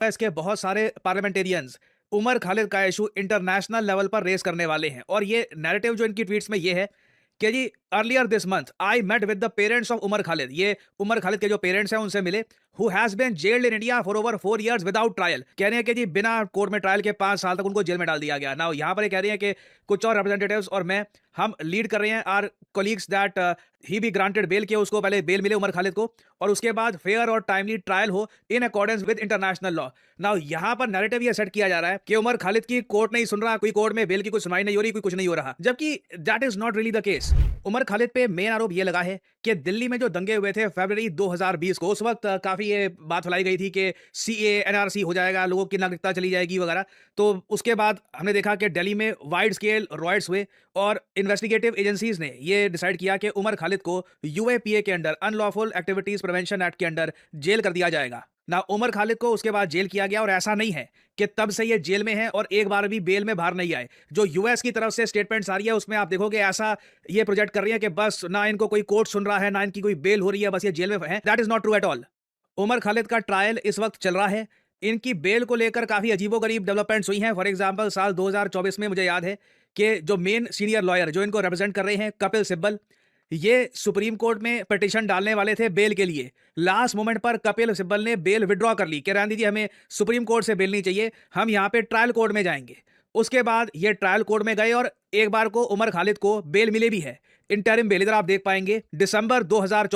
US के बहुत सारे पार्लियामेंटेरियंस उमर खालिद का इशू इंटरनेशनल लेवल पर रेस करने वाले हैं। और ये नैरेटिव जो इनकी ट्वीट्स में ये है कि जी earlier this month I met with the parents of Umar Khalid. ये उमर खालिद के जो पेरेंट्स हैं उनसे मिले, who has been jailed in India for over 4 years without trial. कह रहे हैं कि जी बिना कोर्ट में ट्रायल के 5 साल तक उनको जेल में डाल दिया गया ना। यहाँ पर ये कह रही हैं कि कुछ और रिप्रेजेंटेटिव्स और मैं हम लीड कर रहे हैं our colleagues that he be granted bail, के उसको पहले बेल मिले उमर खालिद को और उसके बाद फेयर और टाइमली ट्रायल हो in accordance with international law. Now यहाँ पर नैरेटिव ये सेट किया जा रहा है कि उमर खालिद की कोर्ट नहीं सुन रहा, कोई कोर्ट में बेल की कोई सुनवाई नहीं हो रही, कोई कुछ नहीं हो रहा, जबकि that is not really the case. Umar Khalid पे मेन आरोप ये लगा है कि दिल्ली में जो दंगे हुए थे फरवरी 2020 को, उस वक्त काफी ये बात फैलाई गई थी कि सीए एनआरसी हो जाएगा, लोगों की नागरिकता चली जाएगी वगैरह। तो उसके बाद हमने देखा कि दिल्ली में वाइड स्केल रॉयट्स हुए और इन्वेस्टिगेटिव एजेंसीज ने ये डिसाइड किया कि उमर खालिद को यूएपीए के under unlawful activities prevention act के अंडर जेल कर दिया जाएगा ना। उमर खालिद को उसके बाद जेल किया गया और ऐसा नहीं है कि तब से ये जेल में है और एक बार भी बेल में बाहर नहीं आए। जो यूएस की तरफ से स्टेटमेंट्स आ रही है उसमें आप देखोगे ऐसा ये प्रोजेक्ट कर रही है कि बस ना इनको कोई कोर्ट सुन रहा है, ना इनकी कोई बेल हो रही है, बस ये जेल में है। That is not true at all. Umar Khalid का ट्रायल इस वक्त चल रहा है। इनकी बेल को लेकर काफी अजीबोगरीब डेवलपमेंट्स हुई हैं। फॉर एग्जांपल साल 2024 में मुझे याद है कि जो मेन सीनियर लॉयर जो इनको रिप्रेजेंट कर रहे हैं कपिल सिब्बल, ये सुप्रीम कोर्ट में पिटीशन डालने वाले थे बेल के लिए। लास्ट मोमेंट पर कपिल सिब्बल ने बेल विड्रॉ कर ली कि रहने दीजिए, हमें सुप्रीम कोर्ट से बेल नहीं चाहिए, हम यहाँ पे ट्रायल कोर्ट में जाएंगे। उसके बाद ये ट्रायल कोर्ट में गए और एक बार को उमर खालिद को बेल मिले भी है, इंटरिम बेल। इधर आप देख पाएंगे दिसंबर 2024